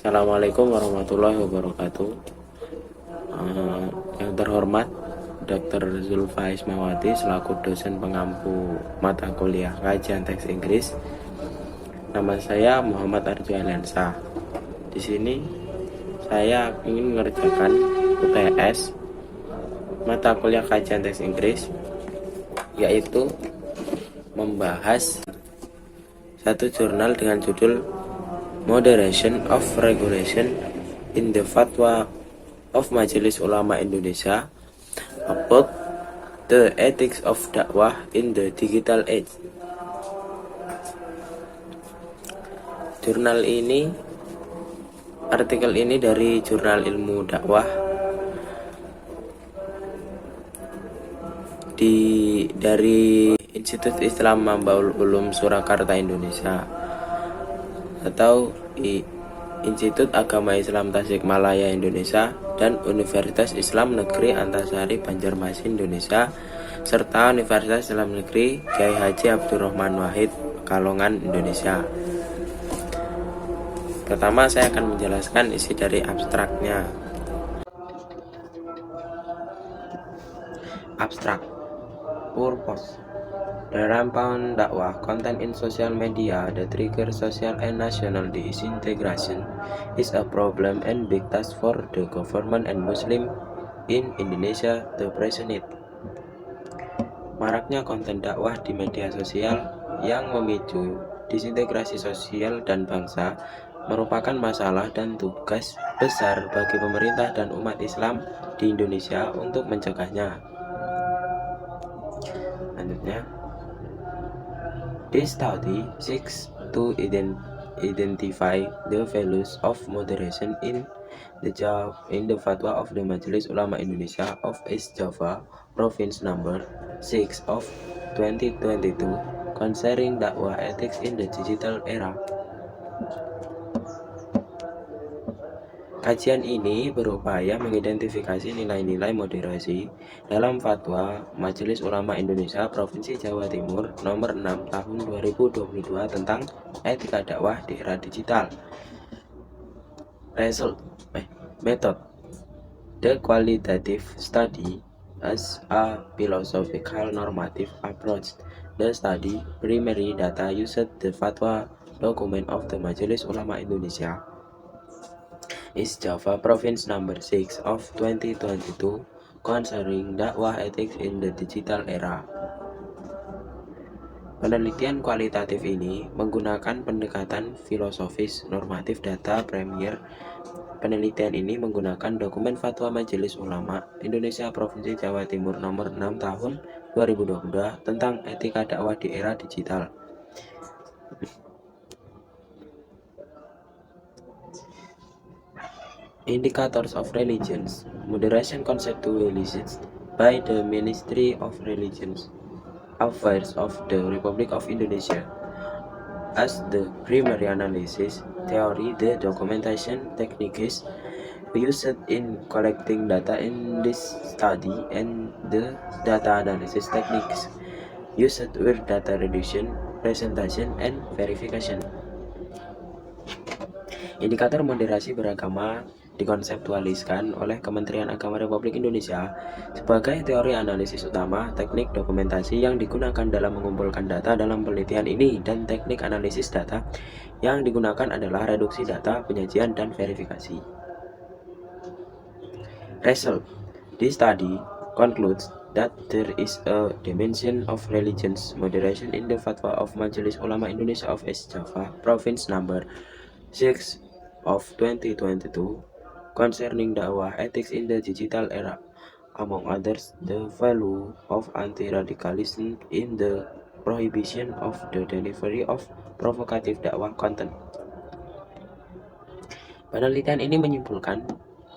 Assalamualaikum warahmatullahi wabarakatuh. Yang terhormat Dr. Zulfa Ismawati selaku dosen pengampu mata kuliah kajian teks Inggris. Nama saya Muhammad Arju Alensa. Di sini saya ingin mengerjakan UTS mata kuliah kajian teks Inggris, yaitu membahas satu jurnal dengan judul Moderation of Regulation in the Fatwa of Majelis Ulama Indonesia about the ethics of dakwah in the digital age. Artikel ini dari Jurnal Ilmu Dakwah dari Institut Islam Mambaul Ulum Surakarta Indonesia atau Institut Agama Islam Tasikmalaya Indonesia dan Universitas Islam Negeri Antasari Banjarmasin Indonesia serta Universitas Islam Negeri Kiai Haji Abdurrahman Wahid Kalongan Indonesia. Pertama saya akan menjelaskan isi dari abstraknya. Abstrak. Purpose. The rampant dakwah content in social media that triggers social and national disintegration is a problem and big task for the government and Muslim in Indonesia to present it. Maraknya konten dakwah di media sosial yang memicu disintegrasi sosial dan bangsa merupakan masalah dan tugas besar bagi pemerintah dan umat Islam di Indonesia untuk mencegahnya. Lanjutnya, this study seeks to identify the values of moderation in the fatwa of the Majelis Ulama Indonesia of East Java Province number 6 of 2022 concerning dakwah ethics in the digital era. Kajian ini berupaya mengidentifikasi nilai-nilai moderasi dalam Fatwa Majelis Ulama Indonesia Provinsi Jawa Timur nomor 6 tahun 2022 tentang etika dakwah di era digital. Method. The qualitative study as a philosophical normative approach. The study primary data used the Fatwa document of the Majelis Ulama Indonesia East Java Province number 6 of 2022 concerning dakwah ethics in the digital era. Penelitian kualitatif ini menggunakan pendekatan filosofis normatif data premier. Penelitian ini menggunakan dokumen Fatwa Majelis Ulama Indonesia Provinsi Jawa Timur nomor 6 tahun 2022 tentang etika dakwah di era digital. Indicators of Religions. Moderation conceptualized by the Ministry of Religions Affairs of the Republic of Indonesia. As the primary analysis theory, the documentation techniques used in collecting data in this study and the data analysis techniques used were data reduction, presentation, and verification. Indikator moderasi beragama dikonseptualiskan oleh Kementerian Agama Republik Indonesia sebagai teori analisis utama teknik dokumentasi yang digunakan dalam mengumpulkan data dalam penelitian ini, dan teknik analisis data yang digunakan adalah reduksi data, penyajian, dan verifikasi. Result. This study concludes that there is a dimension of religious moderation in the Fatwa of Majelis Ulama Indonesia of East Java Province number 6 of 2022 concerning dakwah ethics in the digital era, among others the value of anti-radicalism in the prohibition of the delivery of provocative dakwah content. Penelitian ini menyimpulkan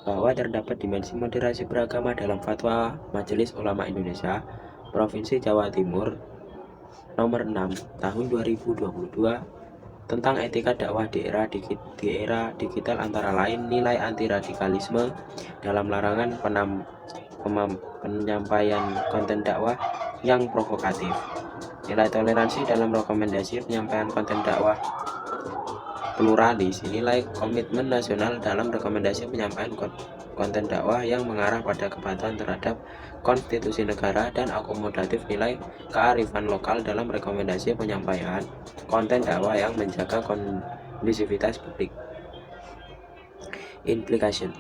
bahwa terdapat dimensi moderasi beragama dalam Fatwa Majelis Ulama Indonesia Provinsi Jawa Timur nomor 6 tahun 2022 tentang etika dakwah di era digital, antara lain nilai anti-radikalisme dalam larangan penyampaian konten dakwah yang provokatif, nilai toleransi dalam rekomendasi penyampaian konten dakwah pluralis, nilai komitmen nasional dalam rekomendasi penyampaian konten dakwah yang mengarah pada kepatuhan terhadap konstitusi negara, dan akomodatif nilai kearifan lokal dalam rekomendasi penyampaian konten dakwah yang menjaga kondusivitas publik. Implication.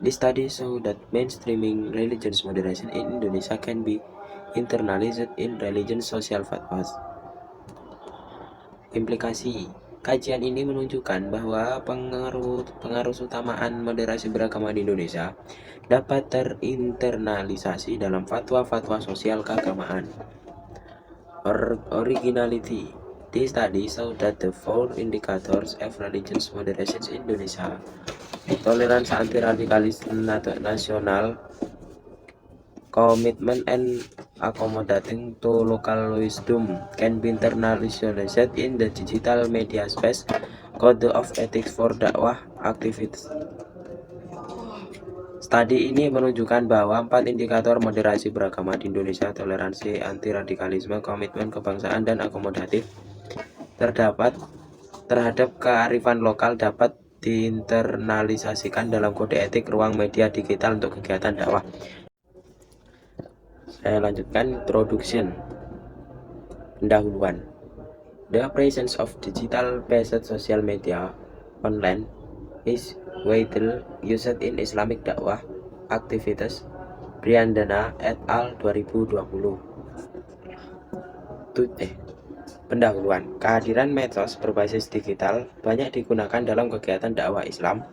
This study show that mainstreaming religious moderation in Indonesia can be internalized in religion social fatwas. Implikasi. Kajian ini menunjukkan bahwa pengaruh utamaan moderasi beragama di Indonesia dapat terinternalisasi dalam fatwa-fatwa sosial keagamaan. Originality. This study show that the four indicators of religious moderation in Indonesia: toleransi anti-radikalisme nasional, commitment and accommodating to local wisdom, can be internalized in the digital media space, code of ethics for dakwah activities. Studi ini menunjukkan bahwa 4 indikator moderasi beragama di Indonesia, toleransi, anti-radikalisme, komitmen kebangsaan, dan akomodatif terhadap kearifan lokal dapat diinternalisasikan dalam kode etik ruang media digital untuk kegiatan dakwah. Saya lanjutkan introduction. Pendahuluan. The presence of digital-based social media online is widely used in Islamic dakwah activities. Briandana et al. 2020. Pendahuluan. Kehadiran medsos berbasis digital banyak digunakan dalam kegiatan dakwah Islam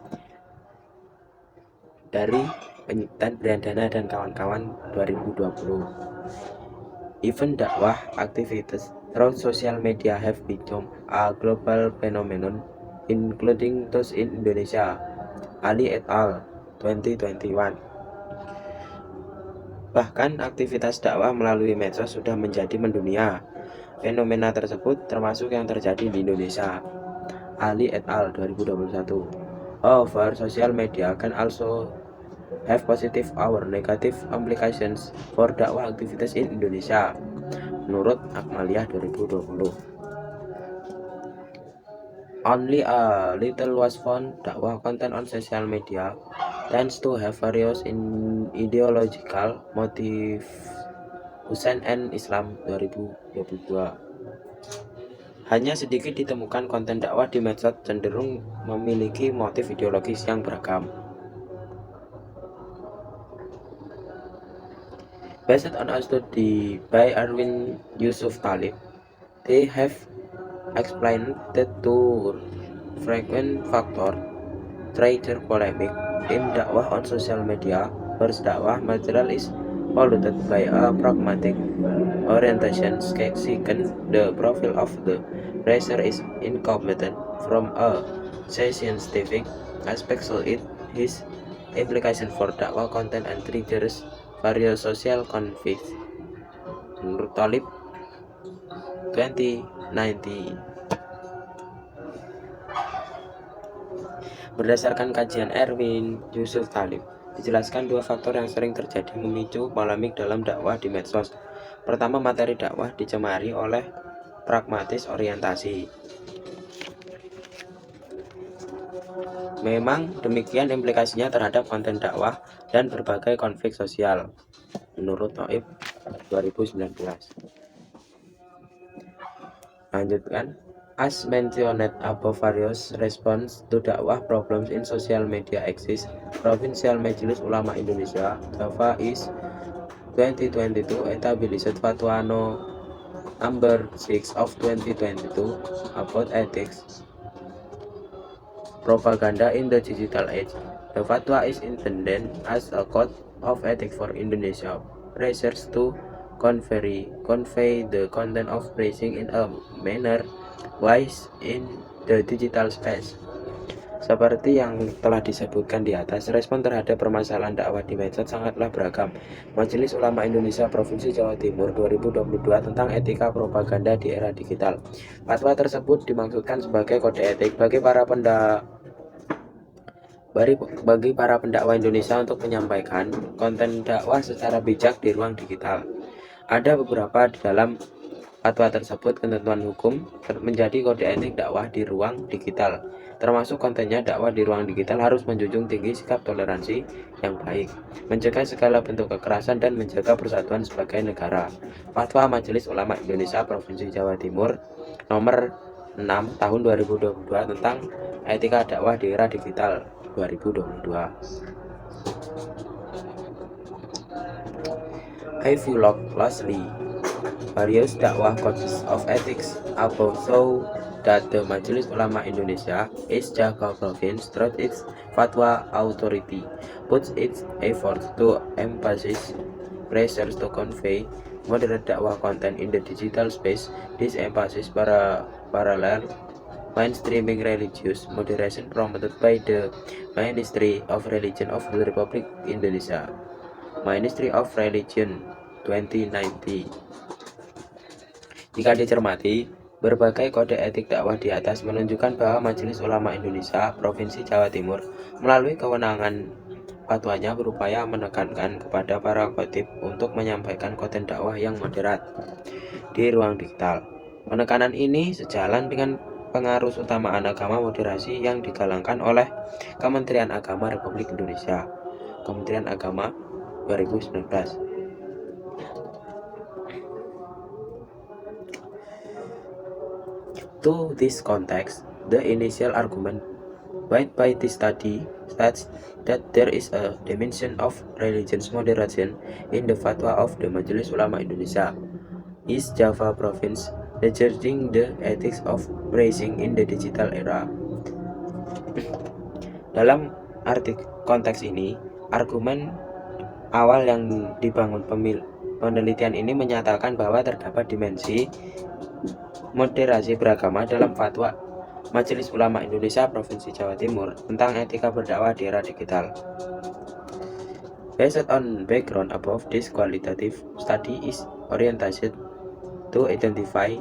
dari penelitian Briandana dan kawan-kawan 2020. Even dakwah activities through social media have become a global phenomenon, including those in Indonesia. Ali et al. 2021. Bahkan aktivitas dakwah melalui medsos sudah menjadi mendunia. Fenomena tersebut termasuk yang terjadi di Indonesia. Ali et al. 2021. However, social media can also have positive or negative implications for dakwah activities in Indonesia, menurut Akmaliyah 2020. Only a little was found dakwah content on social media tends to have various ideological motives. Hussein and Islam 2022. Hanya sedikit ditemukan konten dakwah di medsos cenderung memiliki motif ideologis yang beragam. Based on a study by Arwin Yusuf Talib, they have explained the two frequent factor trigger polemic in dakwah on social media. First, dakwah material is polluted by a pragmatic orientation. Second, the profile of the racer is incompetent from a scientific aspect, so it has implication for dakwah content and triggers various social conflicts. Menurut Talib 2019. Berdasarkan kajian Erwin Yusuf Talib, dijelaskan dua faktor yang sering terjadi memicu polemik dalam dakwah di medsos. Pertama, materi dakwah dicemari oleh pragmatis orientasi. Memang demikian implikasinya terhadap konten dakwah dan berbagai konflik sosial, menurut Taib 2019. Lanjutkan. As mentioned above, various response to dakwah problems in social media exist. Provincial Majelis Ulama Indonesia Java is 2022 established Fatwa No. Number 6 of 2022 about ethics propaganda in the digital age. The fatwa is intended as a code of ethics for Indonesia research to convey the content of praising in a manner wise in the digital space. Seperti yang telah disebutkan di atas, respon terhadap permasalahan dakwah di medsos sangatlah beragam. Majelis Ulama Indonesia Provinsi Jawa Timur 2022 tentang etika propaganda di era digital. Fatwa tersebut dimaksudkan sebagai kode etik bagi para pendakwah Indonesia untuk menyampaikan konten dakwah secara bijak di ruang digital. Ada beberapa di dalam Fatwa tersebut ketentuan hukum menjadi kode etik dakwah di ruang digital. Termasuk kontennya, dakwah di ruang digital harus menjunjung tinggi sikap toleransi yang baik, mencegah segala bentuk kekerasan, dan menjaga persatuan sebagai negara. Fatwa Majelis Ulama Indonesia Provinsi Jawa Timur nomor 6 tahun 2022 tentang etika dakwah di era digital 2022. If you look closely, various dakwah codes of ethics above show that the Majelis Ulama Indonesia is Jawa Province through its fatwa authority puts its efforts to emphasize pressures to convey moderate dakwah content in the digital space. This emphasis parallel mainstreaming religious moderation promoted by the Ministry of Religion of the Republic Indonesia. Ministry of Religion 2019. Jika dicermati, berbagai kode etik dakwah di atas menunjukkan bahwa Majelis Ulama Indonesia Provinsi Jawa Timur melalui kewenangan fatwanya berupaya menekankan kepada para khotib untuk menyampaikan konten dakwah yang moderat di ruang digital. Penekanan ini sejalan dengan pengaruh utamaan agama moderasi yang digalangkan oleh Kementerian Agama Republik Indonesia. Kementerian Agama 2019. To this context, the initial argument made by this study states that there is a dimension of religious moderation in the fatwa of the Majelis Ulama Indonesia, East Java Province, regarding the ethics of praising in the digital era. Dalam konteks ini, argumen awal yang dibangun penelitian ini menyatakan bahwa terdapat dimensi moderasi beragama dalam fatwa Majelis Ulama Indonesia Provinsi Jawa Timur tentang etika berdakwah di era digital. Based on background above, this qualitative study is oriented to identify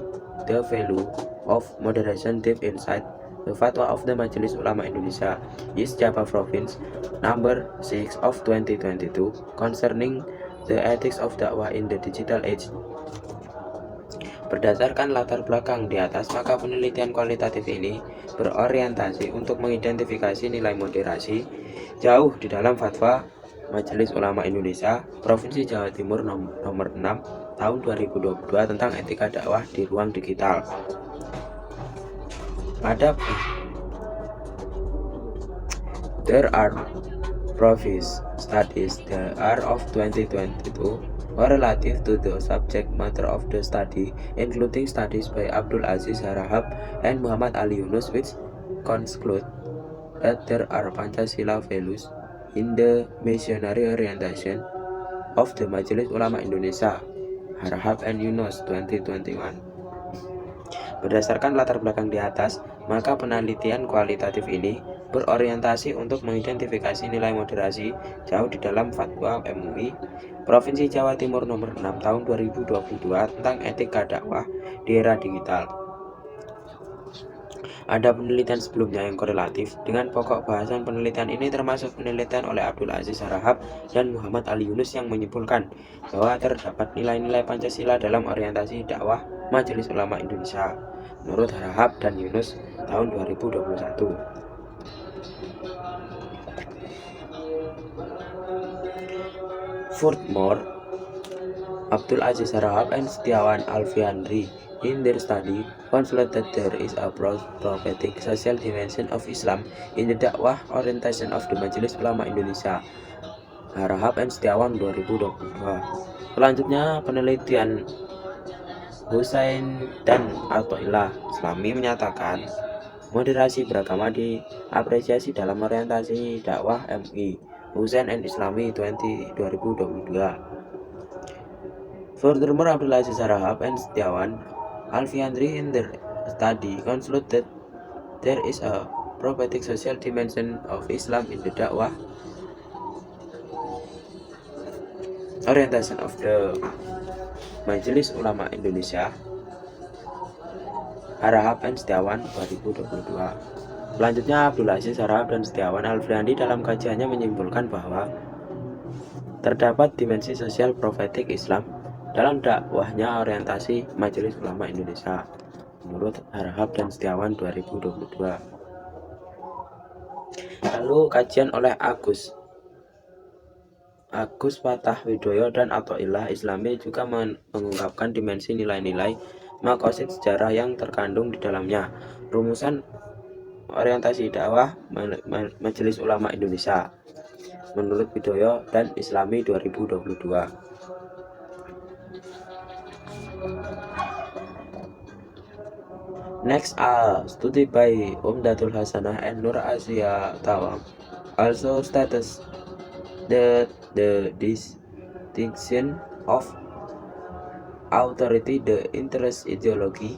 the value of moderation deep inside the fatwa of the Majelis Ulama Indonesia East Java Province number 6 of 2022 concerning the ethics of dakwah in the digital age. Berdasarkan latar belakang di atas, maka penelitian kualitatif ini berorientasi untuk mengidentifikasi nilai moderasi jauh di dalam fatwa Majelis Ulama Indonesia Provinsi Jawa Timur nomor 6 tahun 2022 tentang etika dakwah di ruang digital. There are previous studies that are of 2022 relative to the subject matter of the study, including studies by Abdul Aziz Harahap and Muhammad Ali Yunus, which conclude that there are Pancasila values in the missionary orientation of the Majelis Ulama Indonesia, Harahap and Yunus 2021. Berdasarkan latar belakang di atas, maka penelitian kualitatif ini berorientasi untuk mengidentifikasi nilai moderasi jauh di dalam fatwa MUI Provinsi Jawa Timur nomor 6 tahun 2022 tentang etika dakwah di era digital. Ada penelitian sebelumnya yang korelatif dengan pokok bahasan penelitian ini, termasuk penelitian oleh Abdul Aziz Harahap dan Muhammad Ali Yunus yang menyimpulkan bahwa terdapat nilai-nilai Pancasila dalam orientasi dakwah Majelis Ulama Indonesia menurut Harahap dan Yunus tahun 2021. Furthermore, Abdul Aziz Harahap and Setiawan Alfiandri in their study concluded that there is a prophetic social dimension of Islam in the dakwah orientation of the Majelis Ulama Indonesia, Harahap and Setiawan 2022. Selanjutnya, penelitian Husain dan Athaillah Islami menyatakan moderasi beragama diapresiasi dalam orientasi dakwah MUI Husain and Islami 2022. Furthermore, Abdul Aziz Harahap and Setiawan Alfiandri in their study conclude that there is a prophetic social dimension of Islam in the dakwah orientation of the Majelis Ulama Indonesia, Harahap and Setiawan 2022. Selanjutnya, Abdul Aziz Harahap dan Setiawan Alfiandri dalam kajiannya menyimpulkan bahwa terdapat dimensi sosial prophetic Islam dalam dakwahnya orientasi Majelis Ulama Indonesia menurut Harahap dan Setiawan 2022. Lalu kajian oleh Agus Patah Widoyo dan Athaillah Islami juga mengungkapkan dimensi nilai-nilai maqasid sejarah yang terkandung di dalamnya. Rumusan orientasi dakwah Majelis Ulama Indonesia menurut Widoyo dan Islami 2022. Next study by Umdatul Hasanah and Nur Asia Tawam also states that the distinction of authority, the interest, ideology,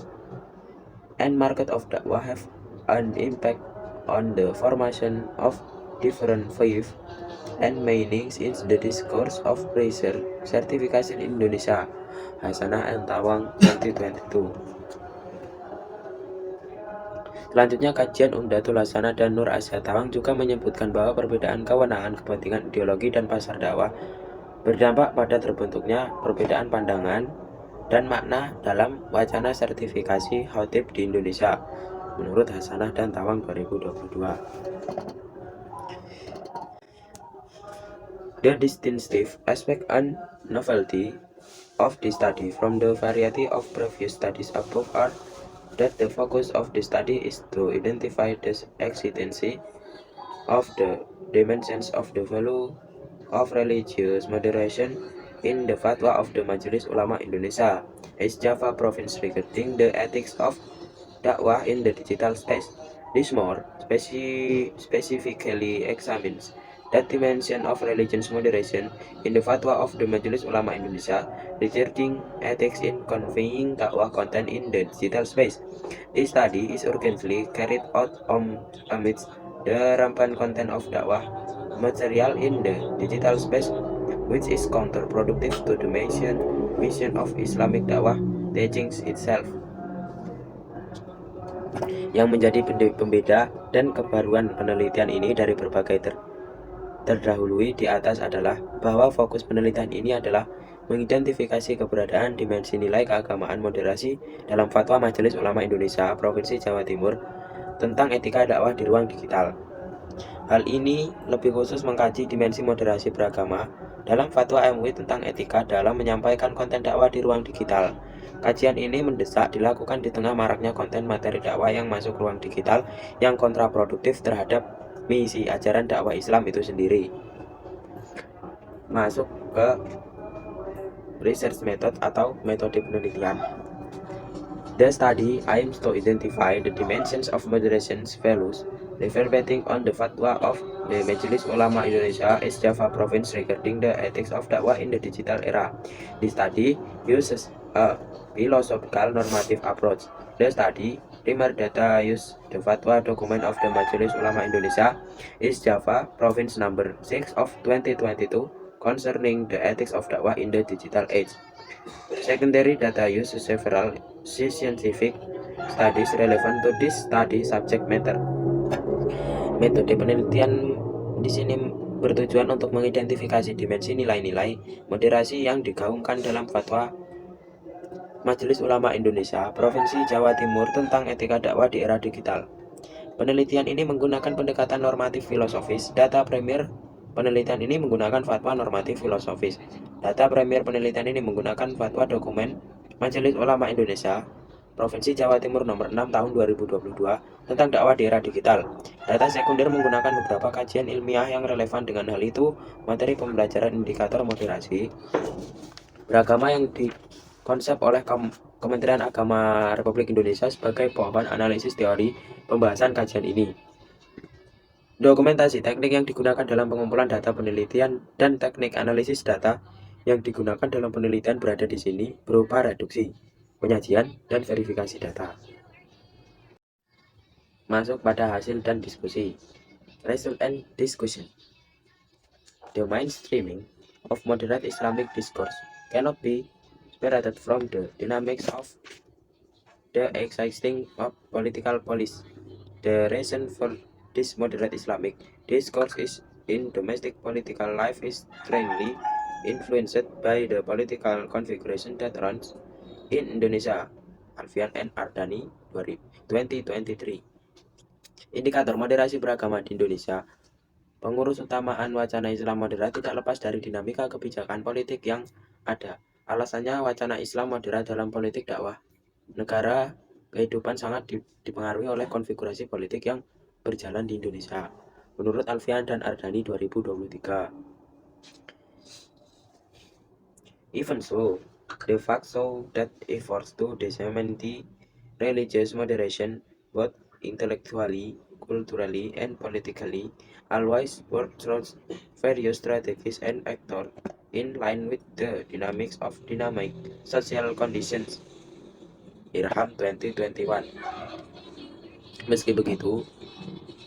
and market of dakwah have an impact on the formation of different faith and meanings in the discourse of research certification Indonesia. Hasanah and Tawang 2022. Selanjutnya, kajian Umdatul Hasanah dan Nur Asia Tawang juga menyebutkan bahwa perbedaan kewenangan, kepentingan, ideologi, dan pasar dakwah berdampak pada terbentuknya perbedaan pandangan dan makna dalam wacana sertifikasi khatib di Indonesia menurut Hasanah dan Tawang 2022. The distinctive aspect and novelty of the study from the variety of previous studies above are that the focus of the study is to identify the existence of the dimensions of the value of religious moderation in the fatwa of the Majelis Ulama Indonesia as Java Province regarding the ethics of dakwah in the digital space. This more specifically examines that dimension of religious moderation in the fatwa of the Majelis Ulama Indonesia regarding ethics in conveying dakwah content in the digital space. This study is urgently carried out amidst the rampant content of dakwah material in the digital space, which is counterproductive to the mission of Islamic dakwah teachings itself. Yang menjadi pembeda dan kebaruan penelitian ini dari berbagai terdahului di atas adalah bahwa fokus penelitian ini adalah mengidentifikasi keberadaan dimensi nilai keagamaan moderasi dalam fatwa Majelis Ulama Indonesia Provinsi Jawa Timur tentang etika dakwah di ruang digital. Hal ini lebih khusus mengkaji dimensi moderasi beragama dalam fatwa MUI tentang etika dalam menyampaikan konten dakwah di ruang digital. Kajian ini mendesak dilakukan di tengah maraknya konten materi dakwah yang masuk ruang digital yang kontraproduktif terhadap misi ajaran dakwah Islam itu sendiri. Masuk ke research method atau metode penelitian. The study aims to identify the dimensions of moderation's values reverberating on the fatwa of the Majelis Ulama Indonesia East Java Province regarding the ethics of dakwah in the digital era. The study uses a philosophical normative approach. The study primary data use the fatwa document of the Majelis Ulama Indonesia East Java Province number 6 of 2022 concerning the ethics of dakwah in the digital age. Secondary data use several scientific studies relevant to this study subject matter. Metode penelitian di sini bertujuan untuk mengidentifikasi dimensi nilai-nilai moderasi yang digaungkan dalam fatwa Majelis Ulama Indonesia Provinsi Jawa Timur tentang etika dakwah di era digital. Penelitian ini menggunakan pendekatan normatif filosofis. Data premier penelitian ini menggunakan fatwa normatif filosofis. Data premier penelitian ini menggunakan fatwa dokumen Majelis Ulama Indonesia Provinsi Jawa Timur nomor 6 tahun 2022 tentang dakwah di era digital. Data sekunder menggunakan beberapa kajian ilmiah yang relevan dengan hal itu, materi pembelajaran indikator moderasi beragama yang dikonsep oleh Kementerian Agama Republik Indonesia sebagai bahan analisis teori pembahasan kajian ini. Dokumentasi teknik yang digunakan dalam pengumpulan data penelitian dan teknik analisis data yang digunakan dalam penelitian berada di sini berupa reduksi, penyajian, dan verifikasi data. Masuk pada hasil dan diskusi. Result and discussion. The mainstreaming of moderate Islamic discourse cannot be separated from the dynamics of the existing political policy. The reason for this moderate Islamic discourse is in domestic political life is strongly influenced by the political configuration that runs in Indonesia. Alfian N. Ardani, 2023. Indikator moderasi beragama di Indonesia. Pengurus utamaan wacana Islam moderat tidak lepas dari dinamika kebijakan politik yang ada. Alasannya wacana Islam moderat dalam politik dakwah negara kehidupan sangat dipengaruhi oleh konfigurasi politik yang berjalan di Indonesia. Menurut Alfian dan Ardani 2023. Even so, the facts show that efforts to disseminate religious moderation, both intellectually, culturally, and politically, always work through various strategies and actors in line with the dynamic social conditions. Irham 2021. Meski begitu,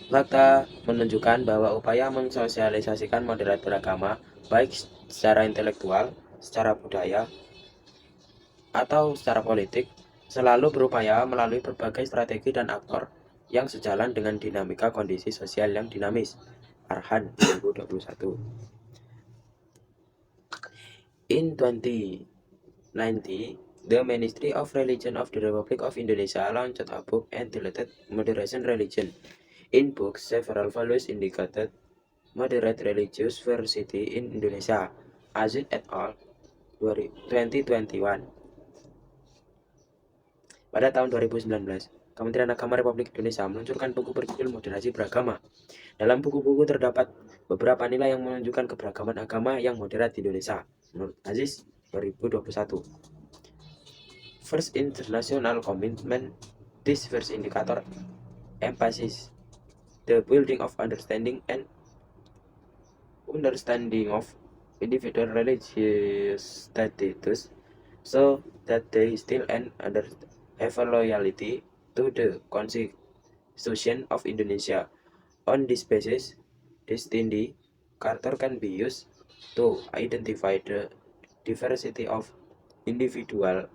fakta menunjukkan bahwa upaya mensosialisasikan moderat beragama, baik secara intelektual, secara budaya, atau secara politik, selalu berupaya melalui berbagai strategi dan aktor yang sejalan dengan dinamika kondisi sosial yang dinamis. Arhan 2021. In 2019, the Ministry of Religion of the Republic of Indonesia launched a book entitled Moderation Religion. In book, several values indicated moderate religious diversity in Indonesia. Azid et al. 2021. Pada tahun 2019, Kementerian Agama Republik Indonesia meluncurkan buku berjudul Moderasi Beragama. Dalam buku-buku terdapat beberapa nilai yang menunjukkan keberagaman agama yang moderat di Indonesia. Menurut Aziz 2021. First international commitment. This first indicator emphasizes the building of understanding of individual religious status, so that they still have a loyalty to the Constitution of Indonesia. On this basis, this indicator can be used to identify the diversity of individual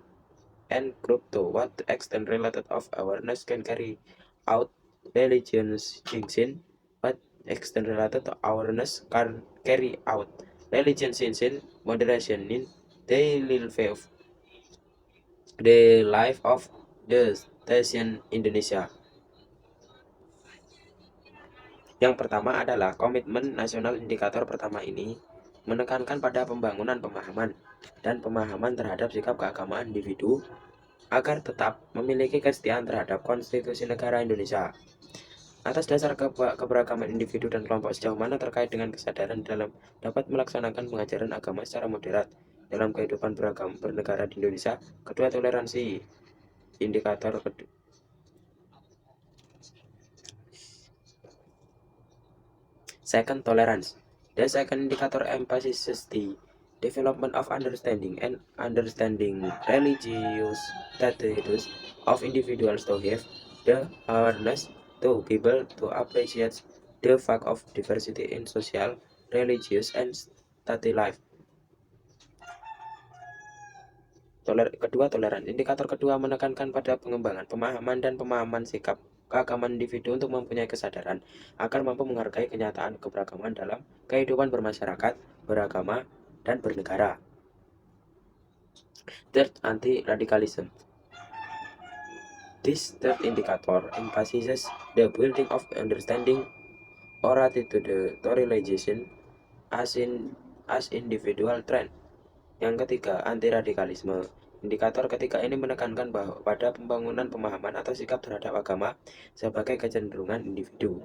and group to what extent related of awareness can carry out religious distinction, what extent related to awareness can carry out religion distinction, moderation in daily life, the life of the station Indonesia. Yang pertama adalah komitmen nasional. Indikator pertama ini menekankan pada pembangunan pemahaman dan pemahaman terhadap sikap keagamaan individu agar tetap memiliki kesetiaan terhadap konstitusi negara Indonesia. Atas dasar keberagaman individu dan kelompok, sejauh mana terkait dengan kesadaran dalam dapat melaksanakan pengajaran agama secara moderat dalam kehidupan beragama bernegara di Indonesia. Kedua, toleransi. Indikator kedua. Second, tolerance. The second indicator emphasizes the development of understanding religious status of individuals to have the awareness to be able to appreciate the fact of diversity in social, religious, and state life. Kedua, toleran. Indikator kedua menekankan pada pengembangan pemahaman dan pemahaman sikap keagamaan individu untuk mempunyai kesadaran agar mampu menghargai kenyataan keberagaman dalam kehidupan bermasyarakat, beragama, dan bernegara. Third, anti-radicalism. This third indicator emphasizes the building of understanding or attitude to religion as individual trend. Yang ketiga, anti-radikalisme. Indikator ketiga ini menekankan pada pembangunan pemahaman atau sikap terhadap agama sebagai kecenderungan individu.